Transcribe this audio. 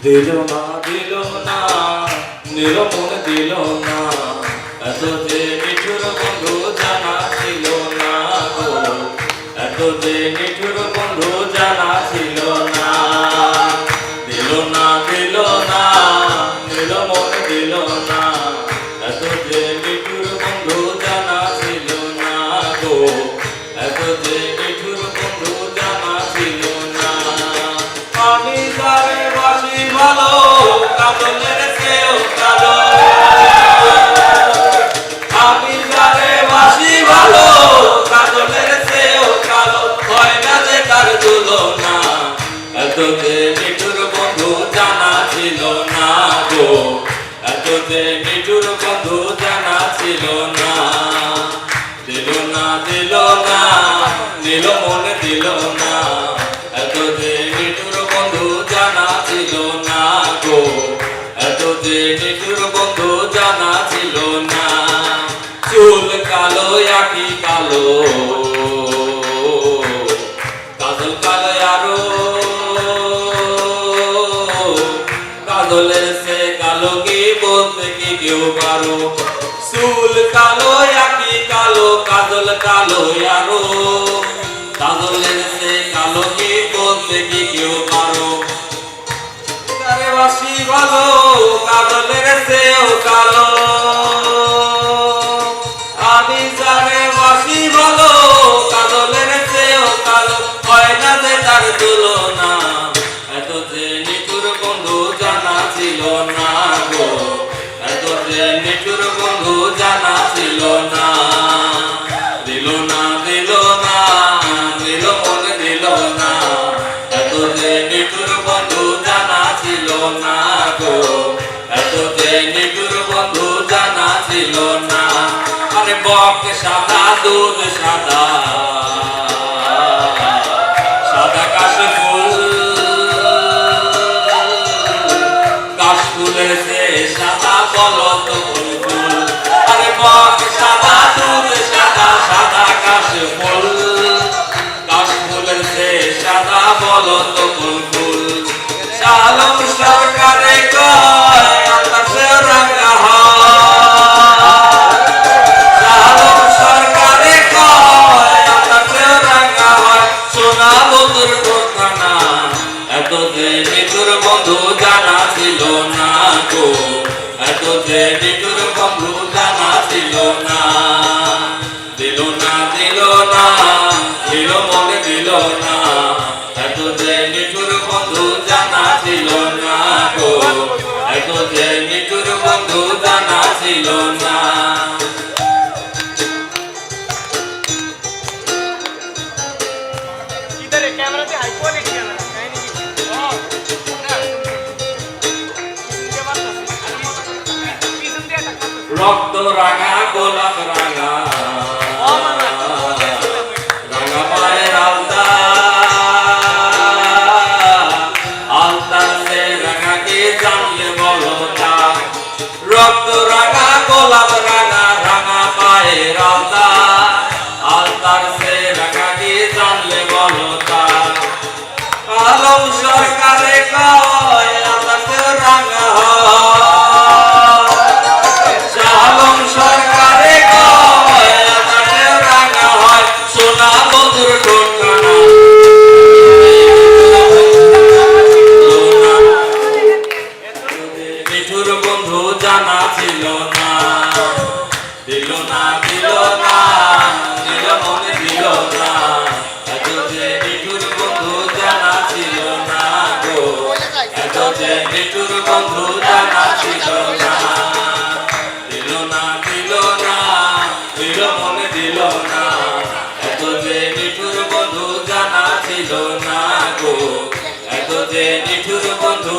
দিল না নিল মন দিল না, এত যে নিঠুর বন্ধু জানা ছিল না গো, এত যে নিঠুর বন্ধু জানা ছিল না। দিল না নিল মন দিল না, এত যে নিঠুর বন্ধু জানা ছিল না গো, এত যে নিঠুর বন্ধু জানা ছিল না। আমি যারে বাসি ভালো, কাজলের চেয়েও কালো, আমি যারে বাসি ভালো, কাজলের চেয়েও কালো, হয় না যে তার তুলনা, এত যে নিঠুর বন্ধু জানা ছিল না গো, এত যে নিঠুর বন্ধু জানা ছিল না। দিল না নিল মন দিল না, এত যে নিঠুর বন্ধু জানা ছিল না গো, এত যে নিঠুর বন্ধু জানা ছিল না। চুল কালো আঁখি কালো, কাজল কালো আরো, কাজলের সে কালো কি বলতে কি কেউ পারো। চুল কালো আঁখি কালো, কাজল কালো আরো, কাজলের সে কালো কি বলতে কি কেউ পারো। যারে বাসি ভালো, কাজলের চেয়েও কালো, আমি যারে বাসি ভালো, কাজলের চেয়েও কালো, হয় না যে তার তুলনা, এত যে নিঠুর বন্ধু জানা ছিল না গো, এত যে নিঠুর বন্ধু জানা ছিল না। দিল না নিল মন দিল না, এত যে নিঠুর বন্ধু জানা ছিল না গো, এত যে নিঠুর বন্ধু জানা ছিল না। আরে বক সাদা দুধ সাদা, সাদা কাশ ফুল, কাশ ফুলের সে সাদা বলো তো ফুল। আরে বক সাদা দুধ সাদা, সাদা কাশ ফুল, কাশ ফুলের সে সাদা বলো তো ফুল। শালম সরকারে কয় আকাশে রাঙা হয়, শালম সরকারে কয় আকাশে রাঙা হয়, সোনা বন্ধুর কথা না, এত যে নিঠুর বন্ধু জানা ছিল না গো, এত যে নিঠুর বন্ধু জানা ছিল না। দিল না দিল মন দিল না, এত যে নিঠুর বন্ধু জানা ছিল না গো, এত যে নিঠুর বন্ধু জানা ছিল না। রক্ত রাঙা গোলাপ রাঙা, রাঙা পায়ের আলতা, আলতার সে রাঙা কে জানলে বলো তা। রক্ত রাঙা গোলাপ রাঙা, রাঙা পায়ের আলতা, আলতার সে রাঙা কে জানলে বলো তা। আলম সরকারে কয় আকাশে রাঙা হয়, শালম সরকারে কয় আকাশে রাঙা হয়, সোনা বন্ধুর ঠোঁটখানা। নিঠুর বন্ধু জানা ছিল না, দিল না নিল মন দিল না, এত যে নিঠুর বন্ধু জানা ছিল না গো, এত যে নিঠুর বন্ধু জানা ছিল না। দিল না নিল মন দিল না, এত যে নিঠুর বন্ধু জানা ছিল না গো, এত যে নিঠুর বন্ধু